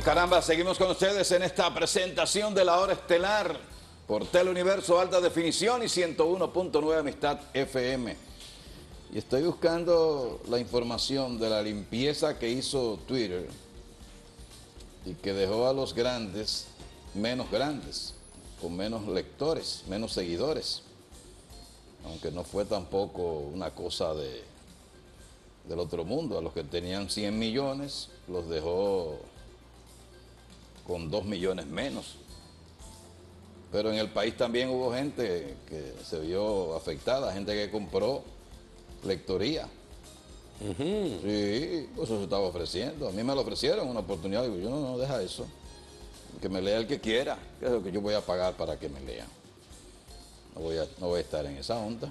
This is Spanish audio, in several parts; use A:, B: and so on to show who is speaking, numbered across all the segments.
A: Caramba, seguimos con ustedes en esta presentación de la hora estelar por Teleuniverso Alta Definición y 101.9 Amistad FM. Y estoy buscando la información de la limpieza que hizo Twitter y que dejó a los grandes menos grandes, con menos lectores, menos seguidores. Aunque no fue tampoco una cosa del otro mundo. A los que tenían 100 millones los dejó con 2 millones menos. Pero en el país también hubo gente que se vio afectada, gente que compró lectoría. Sí, pues eso se estaba ofreciendo. A mí me lo ofrecieron una oportunidad. Digo, yo no, deja eso. Que me lea el que quiera, que es lo que yo voy a pagar para que me lean. No voy a estar en esa onda.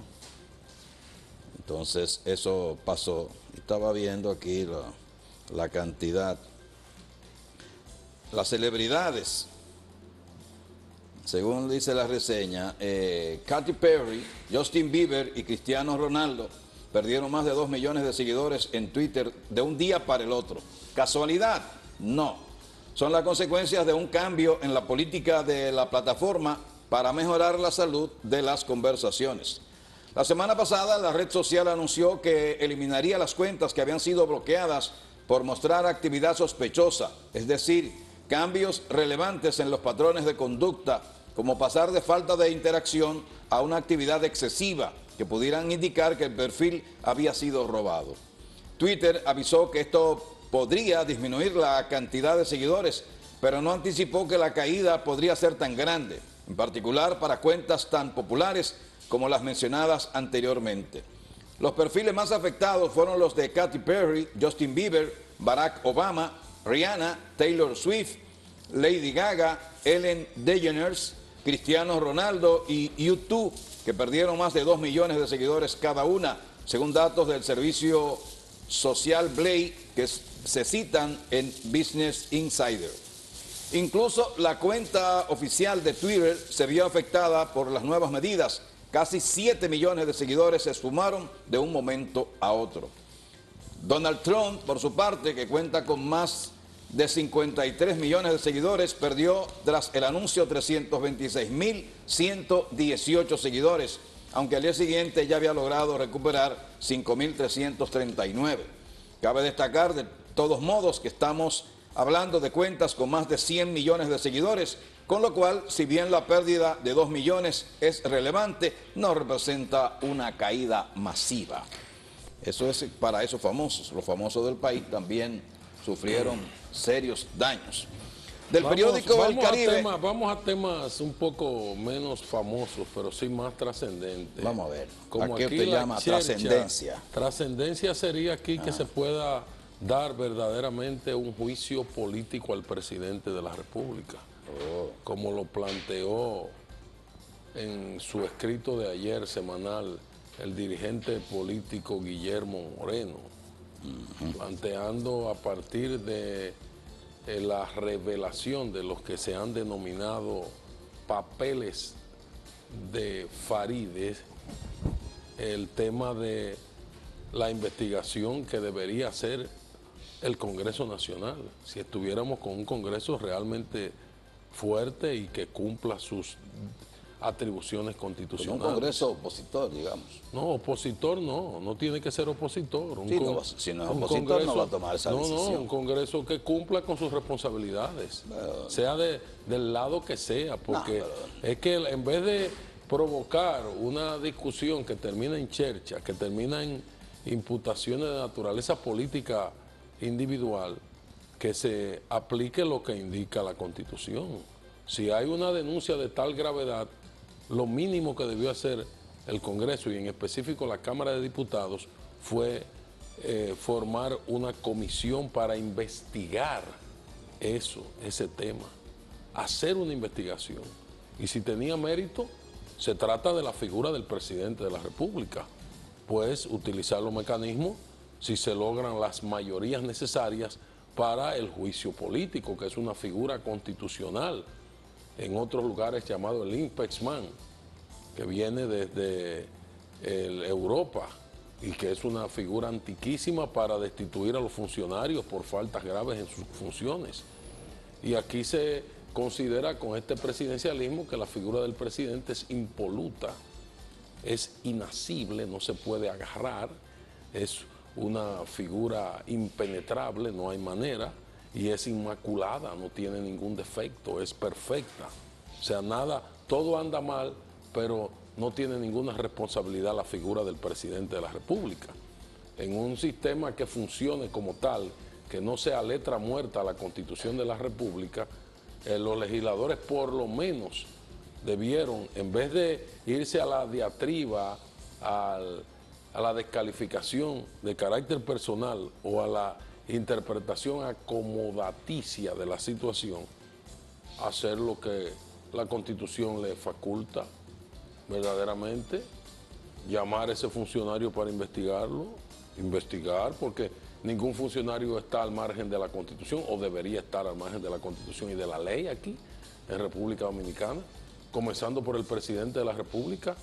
A: Entonces eso pasó. Estaba viendo aquí la cantidad. Las celebridades, según dice la reseña, Katy Perry, Justin Bieber y Cristiano Ronaldo perdieron más de 2 millones de seguidores en Twitter de un día para el otro. ¿Casualidad? No. Son las consecuencias de un cambio en la política de la plataforma para mejorar la salud de las conversaciones. La semana pasada la red social anunció que eliminaría las cuentas que habían sido bloqueadas por mostrar actividad sospechosa, es decir, cambios relevantes en los patrones de conducta, como pasar de falta de interacción a una actividad excesiva que pudieran indicar que el perfil había sido robado. Twitter avisó que esto podría disminuir la cantidad de seguidores, pero no anticipó que la caída podría ser tan grande, en particular para cuentas tan populares como las mencionadas anteriormente. Los perfiles más afectados fueron los de Katy Perry, Justin Bieber, Barack Obama, Rihanna, Taylor Swift, Lady Gaga, Ellen DeGeneres, Cristiano Ronaldo y U2, que perdieron más de 2 millones de seguidores cada una, según datos del servicio social Blay, que se citan en Business Insider. Incluso la cuenta oficial de Twitter se vio afectada por las nuevas medidas. Casi 7 millones de seguidores se esfumaron de un momento a otro. Donald Trump, por su parte, que cuenta con más de 53 millones de seguidores, perdió tras el anuncio 326.118 seguidores, aunque al día siguiente ya había logrado recuperar 5.339. Cabe destacar de todos modos que estamos hablando de cuentas con más de 100 millones de seguidores, con lo cual, si bien la pérdida de 2 millones es relevante, no representa una caída masiva. Eso es para esos famosos. Los famosos del país también sufrieron serios daños. Del periódico El Caribe.
B: Vamos a temas un poco menos famosos, pero sí más trascendentes.
A: Vamos a ver.
B: Como
A: ¿A qué usted llama trascendencia?
B: Trascendencia sería aquí que se pueda dar verdaderamente un juicio político al presidente de la República. Como lo planteó en su escrito de ayer semanal el dirigente político Guillermo Moreno, planteando a partir de la revelación de los que se han denominado papeles de Farideh, el tema de la investigación que debería hacer el Congreso Nacional, si estuviéramos con un Congreso realmente fuerte y que cumpla sus atribuciones constitucionales.
A: Como un Congreso opositor, digamos.
B: No, opositor no tiene que ser opositor.
A: Si no es opositor no va a tomar esa decisión.
B: No, un Congreso que cumpla con sus responsabilidades, sea del lado que sea, porque es que en vez de provocar una discusión que termina en chercha, que termina en imputaciones de naturaleza política individual, que se aplique lo que indica la Constitución. Si hay una denuncia de tal gravedad, lo mínimo que debió hacer el Congreso y en específico la Cámara de Diputados fue formar una comisión para investigar ese tema, hacer una investigación. Y si tenía mérito, se trata de la figura del presidente de la República, pues utilizar los mecanismos si se logran las mayorías necesarias para el juicio político, que es una figura constitucional, en otros lugares llamado el impeachment, que viene desde Europa y que es una figura antiquísima para destituir a los funcionarios por faltas graves en sus funciones. Y aquí se considera con este presidencialismo que la figura del presidente es impoluta, es inasible, no se puede agarrar, es una figura impenetrable, no hay manera, y es inmaculada, no tiene ningún defecto, es perfecta. O sea, nada, todo anda mal, pero no tiene ninguna responsabilidad la figura del presidente de la República. En un sistema que funcione como tal, que no sea letra muerta a la Constitución de la República, los legisladores por lo menos debieron, en vez de irse a la diatriba, a la descalificación de carácter personal o a la interpretación acomodaticia de la situación, hacer lo que la Constitución le faculta verdaderamente, llamar a ese funcionario para investigar, porque ningún funcionario está al margen de la Constitución o debería estar al margen de la Constitución y de la ley aquí en República Dominicana, comenzando por el presidente de la República,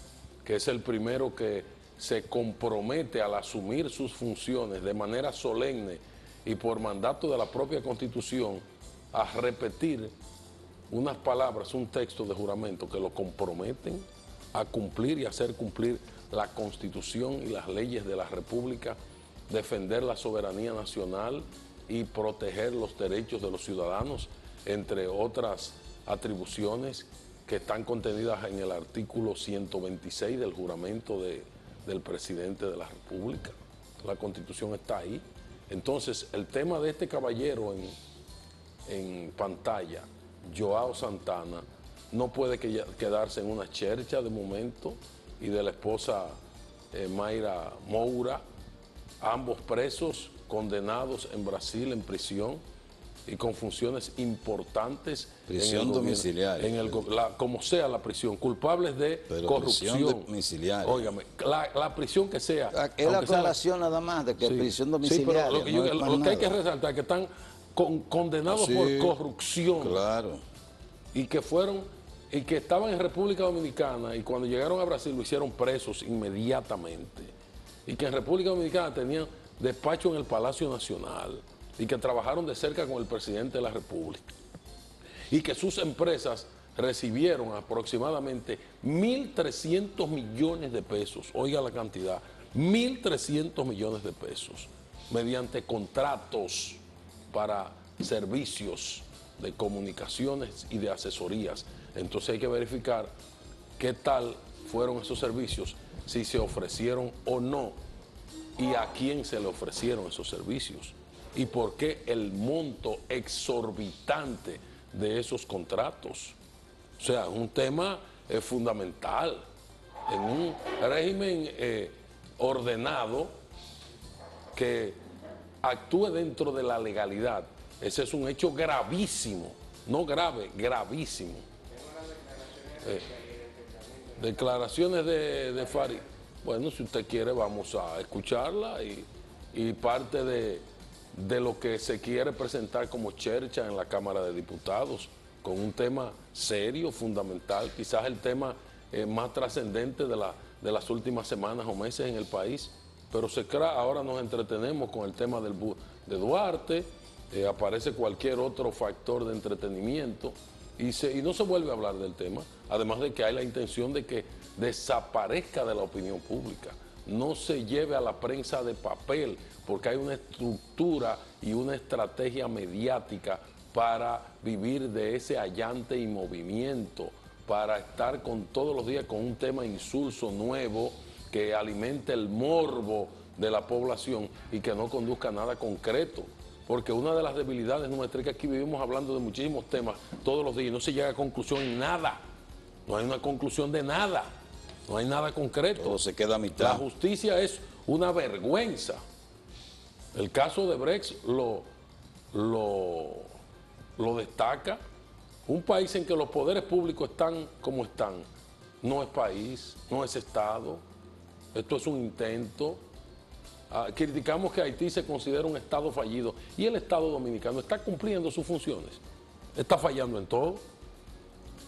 B: que es el primero que se compromete al asumir sus funciones de manera solemne y por mandato de la propia Constitución a repetir unas palabras, un texto de juramento que lo comprometen a cumplir y hacer cumplir la Constitución y las leyes de la República, defender la soberanía nacional y proteger los derechos de los ciudadanos, entre otras atribuciones que están contenidas en el artículo 126 del juramento del presidente de la República. La Constitución está ahí. Entonces, el tema de este caballero en pantalla, Joao Santana, no puede quedarse en una chercha de momento, y de la esposa Mayra Moura, ambos presos, condenados en Brasil en prisión y con funciones importantes.
A: Prisión domiciliaria.
B: Como sea la prisión, culpables de corrupción.
A: Prisión domiciliaria.
B: Óigame, la prisión que sea.
A: Es la aclaración nada más de que
B: sí,
A: prisión domiciliaria.
B: Sí, pero lo que hay que resaltar es que están condenados por corrupción.
A: Claro.
B: Y que estaban en República Dominicana y cuando llegaron a Brasil lo hicieron presos inmediatamente. Y que en República Dominicana tenían despacho en el Palacio Nacional y que trabajaron de cerca con el presidente de la República. Y que sus empresas recibieron aproximadamente 1.300 millones de pesos, oiga la cantidad, 1.300 millones de pesos, mediante contratos para servicios de comunicaciones y de asesorías. Entonces hay que verificar qué tal fueron esos servicios, si se ofrecieron o no, y a quién se le ofrecieron esos servicios, y por qué el monto exorbitante de esos contratos. O sea, es un tema fundamental. En un régimen ordenado que actúe dentro de la legalidad, ese es un hecho gravísimo, no grave, gravísimo. Declaraciones de Farid. Bueno, si usted quiere vamos a escucharla y parte de lo que se quiere presentar como chercha en la Cámara de Diputados, con un tema serio, fundamental, quizás el tema más trascendente de las últimas semanas o meses en el país, pero ahora nos entretenemos con el tema de Duarte, aparece cualquier otro factor de entretenimiento y no se vuelve a hablar del tema, además de que hay la intención de que desaparezca de la opinión pública, no se lleve a la prensa de papel, porque hay una estructura y una estrategia mediática para vivir de ese allante y movimiento, para estar todos los días con un tema insulso nuevo que alimente el morbo de la población y que no conduzca a nada concreto. Porque una de las debilidades nuestras es que aquí vivimos hablando de muchísimos temas todos los días y no se llega a conclusión en nada. No hay una conclusión de nada. No hay nada concreto.
A: Todo se queda a mitad.
B: La justicia es una vergüenza. El caso de Brecht lo destaca. Un país en que los poderes públicos están como están, no es país, no es Estado. Esto es un intento. Criticamos que Haití se considera un Estado fallido y el Estado dominicano está cumpliendo sus funciones. Está fallando en todo.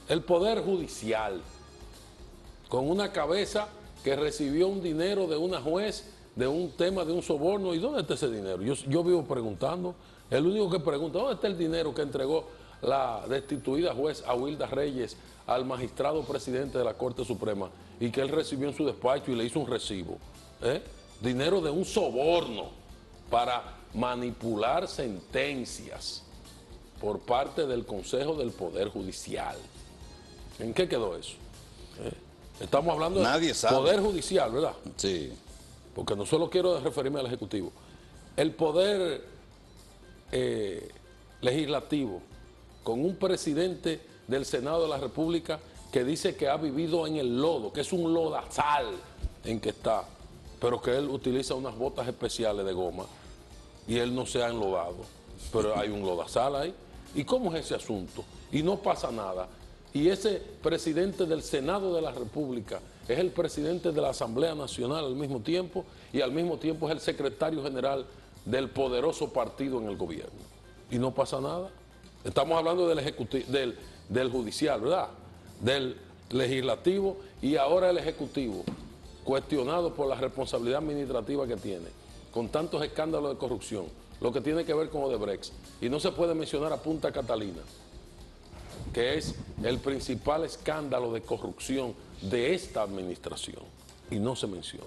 B: El Poder Judicial, con una cabeza que recibió un dinero de una juez de un tema de un soborno. ¿Y dónde está ese dinero? Yo vivo preguntando. El único que pregunta, ¿dónde está el dinero que entregó la destituida juez Awilda Reyes al magistrado presidente de la Corte Suprema y que él recibió en su despacho y le hizo un recibo. Dinero de un soborno para manipular sentencias por parte del Consejo del Poder Judicial. ¿En qué quedó eso? Estamos hablando del Poder Judicial, ¿verdad?
A: Sí.
B: Porque no solo quiero referirme al Ejecutivo. El Poder Legislativo, con un presidente del Senado de la República que dice que ha vivido en el lodo, que es un lodazal en que está, pero que él utiliza unas botas especiales de goma y él no se ha enlodado, pero hay un lodazal ahí. ¿Y cómo es ese asunto? Y no pasa nada. Y ese presidente del Senado de la República es el presidente de la Asamblea Nacional al mismo tiempo y al mismo tiempo es el secretario general del poderoso partido en el gobierno. Y no pasa nada. Estamos hablando del ejecutivo, del judicial, ¿verdad? Del legislativo y ahora el ejecutivo, cuestionado por la responsabilidad administrativa que tiene, con tantos escándalos de corrupción, lo que tiene que ver con Odebrecht. Y no se puede mencionar a Punta Catalina, que es el principal escándalo de corrupción de esta administración, y no se menciona.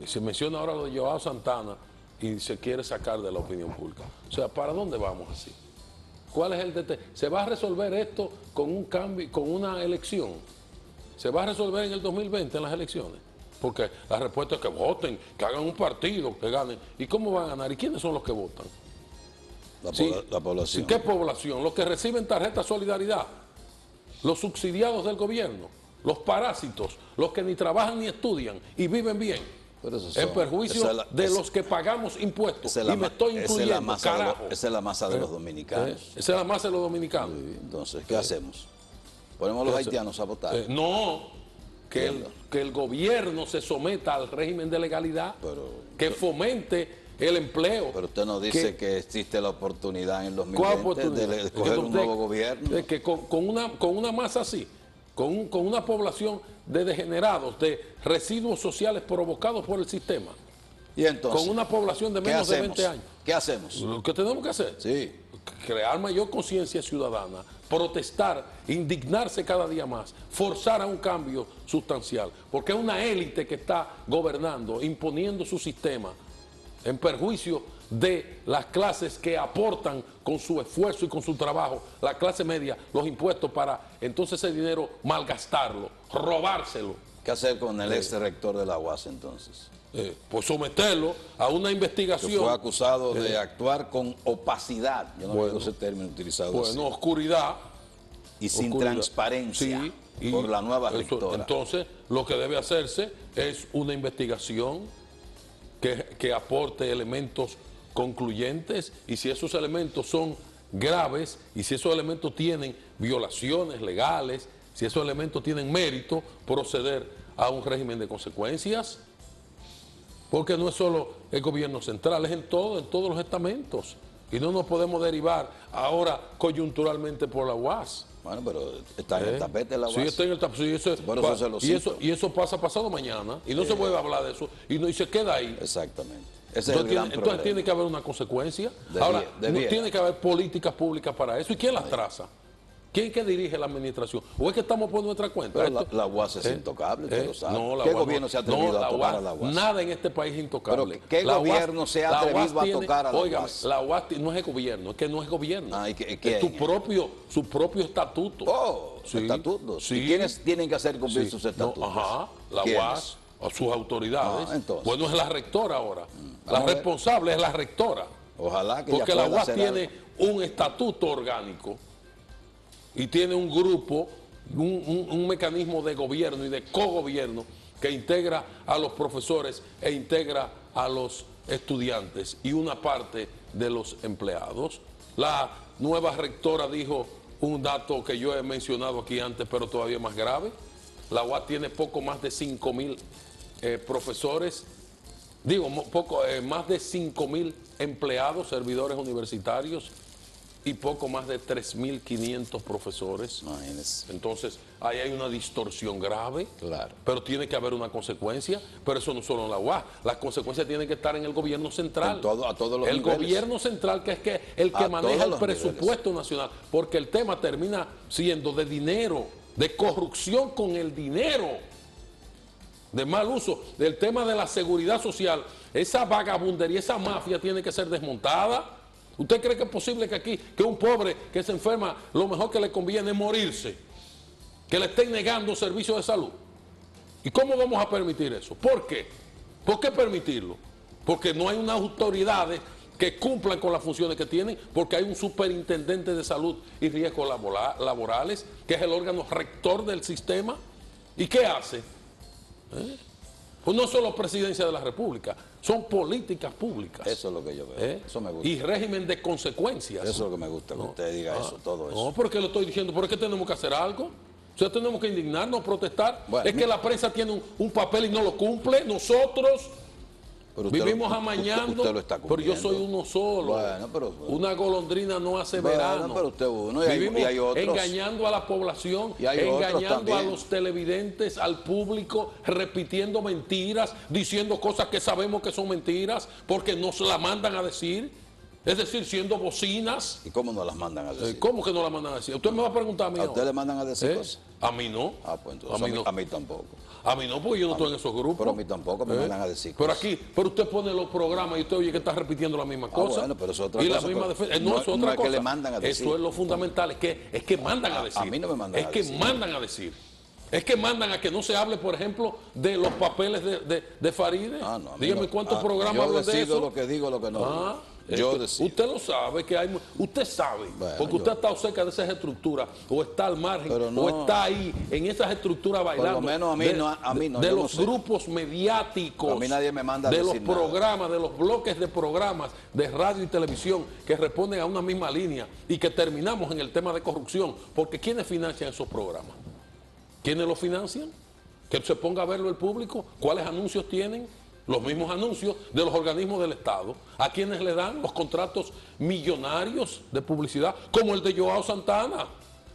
B: Y se menciona ahora lo de Joao Santana y se quiere sacar de la opinión pública. O sea, ¿para dónde vamos así? ¿Cuál es el DT? ¿Se va a resolver esto con un cambio, con una elección? ¿Se va a resolver en el 2020 en las elecciones? Porque la respuesta es que voten, que hagan un partido, que ganen. ¿Y cómo van a ganar? ¿Y quiénes son los que votan?
A: La población.
B: ¿Qué población? Los que reciben tarjeta solidaridad, los subsidiados del gobierno, los parásitos, los que ni trabajan ni estudian y viven bien, en perjuicio de los que pagamos impuestos. Y me estoy incluyendo, carajo.
A: Esa es la masa de los dominicanos.
B: Esa es la masa de los dominicanos.
A: Sí, entonces, ¿qué hacemos? ¿Ponemos a los haitianos a votar?
B: No, que el gobierno se someta al régimen de legalidad, que fomente el empleo.
A: Pero usted nos dice que existe la oportunidad en el 2020 de escoger un nuevo gobierno.
B: Que con una masa así, con una población de degenerados, de residuos sociales provocados por el sistema,
A: y entonces,
B: con una población de menos de 20 años.
A: ¿Qué hacemos?
B: Lo que tenemos que hacer, crear mayor conciencia ciudadana, protestar, indignarse cada día más, forzar a un cambio sustancial, porque es una élite que está gobernando, imponiendo su sistema, en perjuicio de las clases que aportan con su esfuerzo y con su trabajo, la clase media, los impuestos, para entonces ese dinero malgastarlo, robárselo.
A: ¿Qué hacer con el ex rector de la UAS entonces?
B: Pues someterlo a una investigación.
A: Que fue acusado de actuar con opacidad, yo no digo ese término utilizado.
B: Bueno, oscuridad.
A: Y sin transparencia, por la nueva rectora.
B: Entonces, lo que debe hacerse es una investigación que aporte elementos concluyentes, y si esos elementos son graves y si esos elementos tienen violaciones legales, si esos elementos tienen mérito, proceder a un régimen de consecuencias, porque no es solo el gobierno central, es en todos los estamentos, y no nos podemos derivar ahora coyunturalmente por la UAS.
A: Bueno, pero está en el tapete la UAS.
B: Sí, está en el tapete. Y eso pasa pasado mañana y no se vuelve a hablar de eso y se queda ahí.
A: Exactamente. Ese es el gran problema.
B: Entonces tiene que haber una consecuencia. Ahora, tiene que haber políticas públicas para eso. ¿Y quién las traza? ¿Quién es que dirige la administración? ¿O es que estamos por nuestra cuenta?
A: Pero la UAS es intocable, usted lo sabe. ¿Qué gobierno se ha atrevido a tocar a la UAS?
B: Nada en este país es intocable.
A: Pero ¿qué gobierno se ha atrevido a tocar a la UAS?
B: La UAS no es el gobierno, es que no es gobierno. Es su propio estatuto.
A: Estatutos. ¿Y quiénes tienen que hacer cumplir sus estatutos?
B: La UAS, o sus autoridades. Bueno, es la rectora ahora. La responsable es la rectora.
A: Ojalá que
B: porque la UAS tiene un estatuto orgánico y tiene un grupo, un mecanismo de gobierno y de cogobierno que integra a los profesores e integra a los estudiantes y una parte de los empleados. La nueva rectora dijo un dato que yo he mencionado aquí antes, pero todavía más grave. La UAS tiene poco más de 5,000 profesores, más de 5,000 empleados, servidores universitarios, y poco más de 3.500 profesores.
A: Imagínese.
B: Entonces, ahí hay una distorsión grave,
A: Claro.
B: pero tiene que haber una consecuencia, pero eso no solo en la UAS, las consecuencias tienen que estar en el gobierno central.
A: A todos los
B: el
A: niveles.
B: gobierno central, que es el que
A: A
B: maneja
A: todos
B: el
A: los
B: presupuesto nacional, porque el tema termina siendo de dinero, de corrupción con el dinero, de mal uso, del tema de la seguridad social. Esa vagabundería, esa mafia tiene que ser desmontada. ¿Usted cree que es posible que aquí, que un pobre que se enferma, lo mejor que le conviene es morirse? Que le estén negando servicios de salud. ¿Y cómo vamos a permitir eso? ¿Por qué? ¿Por qué permitirlo? Porque no hay unas autoridades que cumplan con las funciones que tienen, porque hay un superintendente de salud y riesgos laborales, que es el órgano rector del sistema. ¿Y qué hace? Pues no solo presidencia de la República, son políticas públicas.
A: Eso es lo que yo veo. Eso me gusta.
B: Y régimen de consecuencias.
A: Eso es lo que me gusta, que usted diga eso, todo eso.
B: No, porque le estoy diciendo, ¿por qué tenemos que hacer algo? O sea, tenemos que indignarnos, protestar.
A: Bueno,
B: es que la prensa tiene un papel y no lo cumple. Nosotros vivimos amañando,
A: usted lo está
B: pero yo
A: cumpliendo.
B: soy uno solo.
A: Bueno, pero,
B: una golondrina no hace
A: bueno,
B: verano.
A: pero usted uno, y
B: Vivimos
A: hay otros.
B: engañando a la población,
A: Y hay otros
B: engañando a
A: también.
B: los televidentes, al público, repitiendo mentiras, diciendo cosas que sabemos que son mentiras, porque nos la mandan a decir. Es decir, siendo bocinas.
A: ¿Y cómo nos las mandan a decir?
B: ¿Cómo que no la mandan a decir? Usted me va a preguntar a mí.
A: ¿A usted
B: ahora.
A: le mandan a decir cosas?
B: A mí no.
A: Ah, pues entonces
B: no.
A: a mí tampoco.
B: A mí no, porque yo no estoy en esos grupos.
A: Pero a mí tampoco me mandan a decir
B: Pero
A: cosas.
B: aquí, pero usted pone los programas y usted oye que está repitiendo la misma cosa.
A: Bueno, pero eso es otra
B: y la
A: cosa,
B: misma
A: pero
B: defensa.
A: no-
B: No, es otra
A: no es que
B: cosa.
A: le mandan a decir.
B: Eso es lo fundamental, es que mandan a decir.
A: A mí no me mandan
B: es
A: a
B: que
A: decir.
B: mandan a decir. Es que mandan a que no se hable, por ejemplo, de los papeles de Faride.
A: Ah, no, a mí
B: Dígame
A: no.
B: cuántos programas hablan
A: yo
B: de
A: decido
B: eso.
A: lo que digo, lo que no. Yo decido.
B: Usted lo sabe, que hay, usted sabe,
A: Bueno,
B: porque usted ha estado cerca de esas estructuras, o está al margen,
A: Pero no.
B: o está ahí, en esas estructuras bailando.
A: Por lo menos a mí no,
B: De
A: yo no
B: los
A: sé.
B: grupos mediáticos.
A: A mí nadie me manda a
B: de los
A: decir nada.
B: programas, de los bloques de programas de radio y televisión que responden a una misma línea y que terminamos en el tema de corrupción. Porque ¿quiénes financian esos programas? ¿Quiénes los financian? Que se ponga a verlo el público. ¿Cuáles anuncios tienen? Los mismos anuncios de los organismos del Estado. ¿A quienes le dan los contratos millonarios de publicidad? Como el de Joao Santana.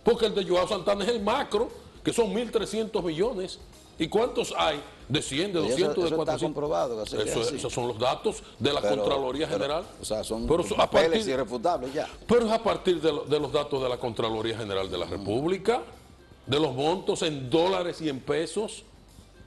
B: Porque el de Joao Santana es el macro, que son 1.300 millones. ¿Y cuántos hay? De 100, de 200,
A: eso
B: de 400.
A: está comprobado. Que es así.
B: Esos son los datos de la
A: Pero-
B: Contraloría
A: pero,
B: General.
A: O sea, son
B: Pero a
A: papeles
B: partir-
A: irrefutables ya.
B: Pero es a partir de los datos de la Contraloría General de la República, de los montos en dólares y en pesos,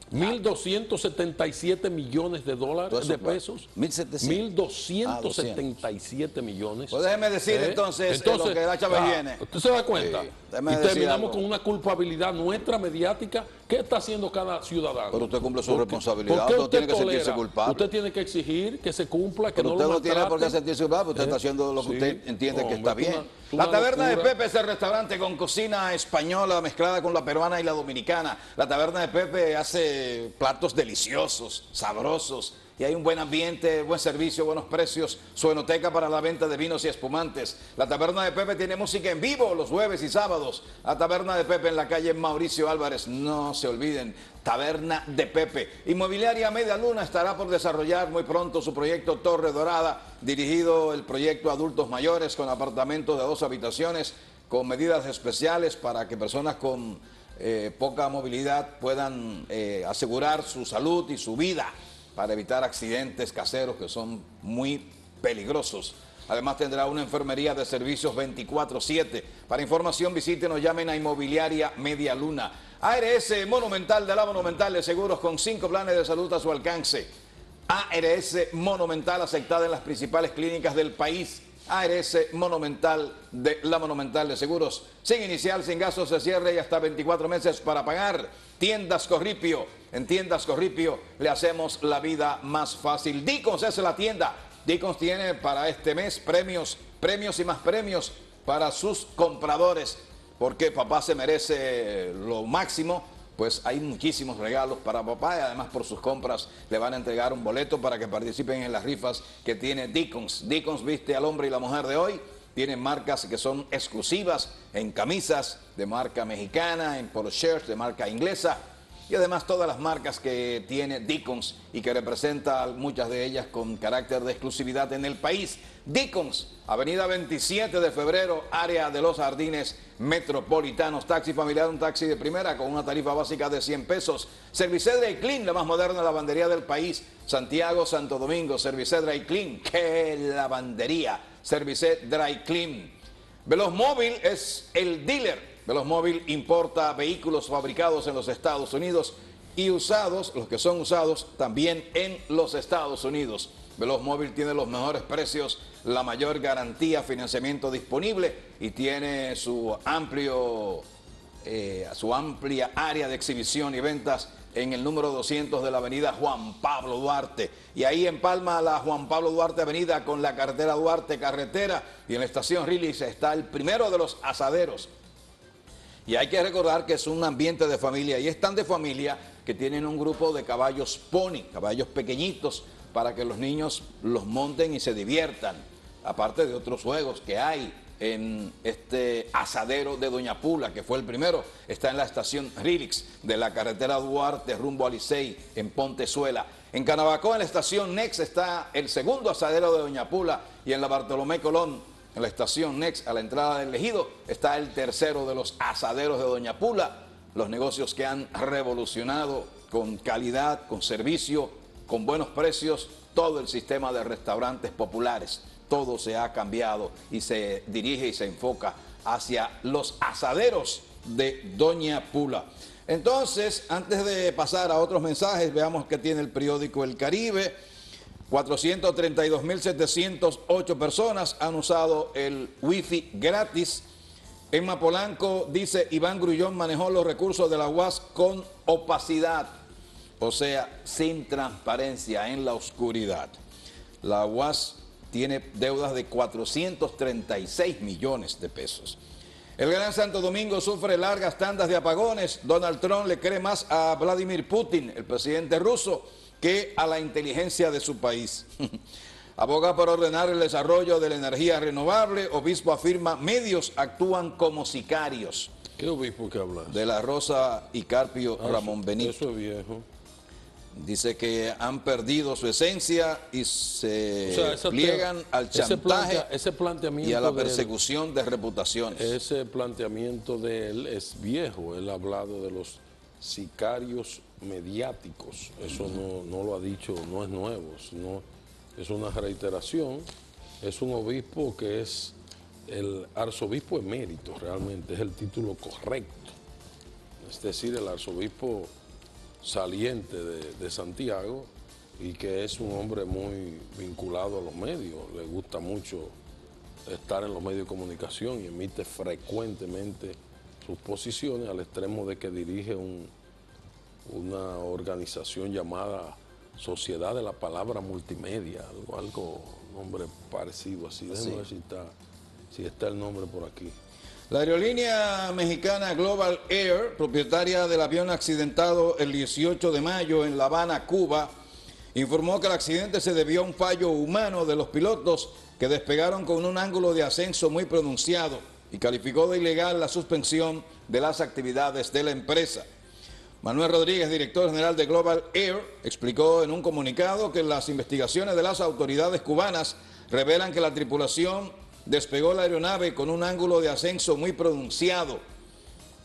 B: 1.277 millones de dólares,
A: ¿Todo eso
B: de
A: cuánto?
B: pesos.
A: 1.700.
B: 1.277 millones.
A: Pues déjeme decir entonces lo que la Chávez viene.
B: ¿Usted se da cuenta?
A: Sí,
B: Y
A: déjeme decir
B: terminamos
A: algo.
B: con una culpabilidad nuestra mediática. ¿Qué está haciendo cada ciudadano?
A: Pero usted cumple su
B: ¿Por qué-
A: responsabilidad,
B: por qué
A: usted
B: usted
A: tiene que sentirse
B: tolera?
A: culpable.
B: Usted tiene que exigir que se cumpla, que
A: Pero
B: no
A: usted
B: lo
A: no tiene por qué
B: maltraten.
A: sentirse culpable, usted está haciendo lo que
B: Sí,
A: usted entiende que
B: hombre,
A: está bien.
B: una
A: La Taberna de
B: locura.
A: Pepe es el restaurante con cocina española mezclada con la peruana y la dominicana. La Taberna de Pepe hace platos deliciosos, sabrosos, y hay un buen ambiente, buen servicio, buenos precios, su enoteca para la venta de vinos y espumantes. La Taberna de Pepe tiene música en vivo los jueves y sábados. La Taberna de Pepe en la calle Mauricio Álvarez, no se olviden, Taberna de Pepe. Inmobiliaria Media Luna estará por desarrollar muy pronto su proyecto Torre Dorada, dirigido el proyecto a adultos mayores con apartamentos de 2 habitaciones, con medidas especiales para que personas con poca movilidad puedan asegurar su salud y su vida, para evitar accidentes caseros que son muy peligrosos. Además tendrá una enfermería de servicios 24/7. Para información visítenos, llamen a Inmobiliaria Media Luna. ARS Monumental de la Monumental de Seguros con 5 planes de salud a su alcance. ARS Monumental aceptada en las principales clínicas del país. ARS Monumental de la Monumental de Seguros. Sin inicial, sin gastos de cierre y hasta 24 meses para pagar. Tiendas Corripio. En Tiendas Corripio le hacemos la vida más fácil. Dicons es la tienda. Dicons tiene para este mes premios y más premios para sus compradores. Porque papá se merece lo máximo. Pues hay muchísimos regalos para papá y además por sus compras le van a entregar un boleto para que participen en las rifas que tiene Dicons. Dicons viste al hombre y la mujer de hoy. Tienen marcas que son exclusivas en camisas de marca mexicana, en polo shirts de marca inglesa. y además todas las marcas que tiene Deacons y que representa muchas de ellas con carácter de exclusividad en el país. Deacons, avenida 27 de febrero, área de Los Jardines Metropolitanos. Taxi familiar, un taxi de primera con una tarifa básica de 100 pesos. Service Dry Clean, la más moderna lavandería del país. Santiago, Santo Domingo, Service Dry Clean. ¡Qué lavandería! Service Dry Clean. Veloz Móvil es el dealer. Veloz Móvil importa vehículos fabricados en los Estados Unidos y usados, los que son usados, también en los Estados Unidos. Veloz Móvil tiene los mejores precios, la mayor garantía, financiamiento disponible y tiene su amplia área de exhibición y ventas en el número 200 de la avenida Juan Pablo Duarte. Y ahí empalma la Juan Pablo Duarte avenida con la carretera Duarte carretera, y en la estación Rilis está el primero de los asaderos. Y hay que recordar que es un ambiente de familia, y es tan de familia que tienen un grupo de caballos pony, caballos pequeñitos, para que los niños los monten y se diviertan, aparte de otros juegos que hay en este asadero de Doña Pula, que fue el primero. Está en la estación Rilix de la carretera Duarte rumbo a Licey, en Pontezuela. En Canabacoa, en la estación Next, está el segundo asadero de Doña Pula, y en la Bartolomé Colón, en la estación Next, a la entrada del Ejido, está el tercero de los asaderos de Doña Pula. Los negocios que han revolucionado con calidad, con servicio, con buenos precios, todo el sistema de restaurantes populares. Todo se ha cambiado y se dirige y se enfoca hacia los asaderos de Doña Pula. Entonces, antes de pasar a otros mensajes, veamos qué tiene el periódico El Caribe. 432.708 personas han usado el wifi gratis. Emma Polanco dice: Iván Grullón manejó los recursos de la UAS con opacidad, o sea, sin transparencia, en la oscuridad. La UAS tiene deudas de 436 millones de pesos. El Gran Santo Domingo sufre largas tandas de apagones. Donald Trump le cree más a Vladimir Putin, el presidente ruso, que a la inteligencia de su país. Aboga por ordenar el desarrollo de la energía renovable. Obispo afirma: medios actúan como sicarios.
B: ¿Qué obispo que habla?
A: De la Rosa y Carpio Ramón Benito.
B: Eso es viejo.
A: Dice que han perdido su esencia y se pliegan al chantaje y a la persecución de reputaciones.
B: Ese planteamiento de él es viejo. Él ha hablado de los sicarios mediáticos. Eso no lo ha dicho, no es nuevo, sino es una reiteración. Es un obispo que es el arzobispo emérito, realmente es el título correcto. Es decir, el arzobispo saliente de Santiago, y que es un hombre muy vinculado a los medios. Le gusta mucho estar en los medios de comunicación y emite frecuentemente sus posiciones, al extremo de que dirige una organización llamada Sociedad de la Palabra Multimedia, algo nombre parecido así. Déjame ver si está el nombre por aquí.
A: La aerolínea mexicana Global Air, propietaria del avión accidentado el 18 de mayo en La Habana, Cuba, informó que el accidente se debió a un fallo humano de los pilotos que despegaron con un ángulo de ascenso muy pronunciado, y calificó de ilegal la suspensión de las actividades de la empresa. Manuel Rodríguez, director general de Global Air, explicó en un comunicado que las investigaciones de las autoridades cubanas revelan que la tripulación despegó la aeronave con un ángulo de ascenso muy pronunciado,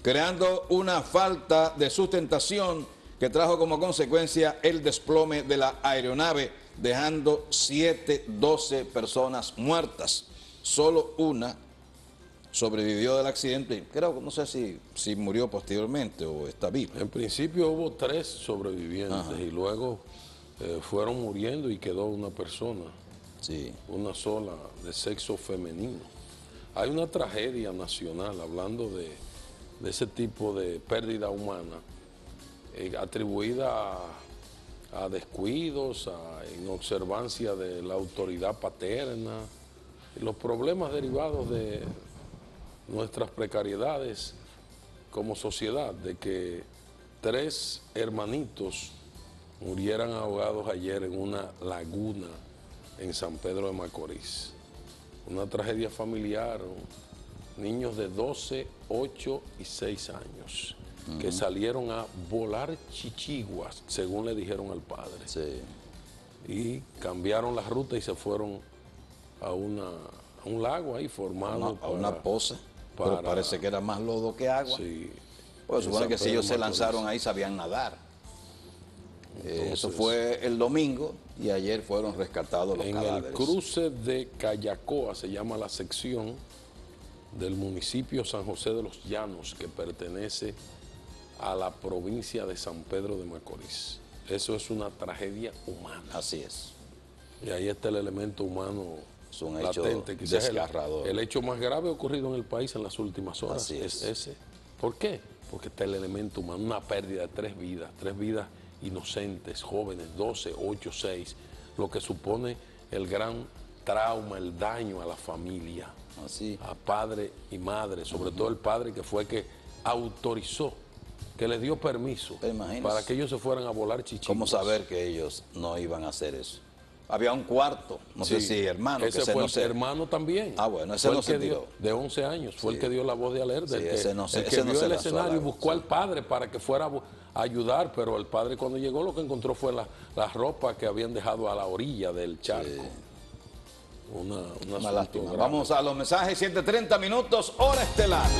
A: creando una falta de sustentación que trajo como consecuencia el desplome de la aeronave, dejando 12 personas muertas. Solo una sobrevivió del accidente. Creo, no sé si murió posteriormente o está viva.
B: En principio hubo 3 sobrevivientes. Ajá. Y luego fueron muriendo y quedó una persona. Sí. Una sola, de sexo femenino. Hay una tragedia nacional, hablando de ese tipo de pérdida humana, atribuida a descuidos, a inobservancia de la autoridad paterna, y los problemas derivados de nuestras precariedades como sociedad, de que 3 hermanitos murieran ahogados ayer en una laguna en San Pedro de Macorís. Una tragedia familiar, niños de 12, 8 y 6 años. que salieron a volar chichiguas, según le dijeron al padre.
A: Sí.
B: Y cambiaron la ruta y se fueron a un lago ahí formado.
A: A una poza. Pero parece que era más lodo que agua.
B: Sí.
A: Pues supone que si ellos se lanzaron ahí sabían nadar. Eso fue el domingo y ayer fueron rescatados los cadáveres.
B: En el cruce de Callacoa, se llama la sección del municipio San José de los Llanos, que pertenece a la provincia de San Pedro de Macorís. Eso es una tragedia humana.
A: Así es.
B: Y ahí está el elemento humano
A: es un hecho
B: latente. Quizás
A: desgarrador.
B: El hecho más grave ocurrido en el país en las últimas horas.
A: Así es.
B: Ese. ¿Por qué? Porque está el elemento humano, una pérdida de tres vidas inocentes, jóvenes, 12, 8, 6, lo que supone el gran trauma, el daño a la familia,
A: Así.
B: a padre y madre, sobre todo el padre que fue que autorizó, que le dio permiso para que ellos se fueran a volar chichiguas.
A: ¿Cómo saber que ellos no iban a hacer eso? Había un cuarto, no sé si hermano.
B: Ese fue el hermano también.
A: Ah, bueno, ese no se tiró.
B: De 11 años, fue el que dio la voz de alerta.
A: Sí,
B: el que vio el escenario y buscó al padre para que fuera a ayudar, pero el padre cuando llegó lo que encontró fue la ropa que habían dejado a la orilla del charco. Sí. Una
A: lástima. Vamos a los mensajes, 7:30 minutos, hora estelar.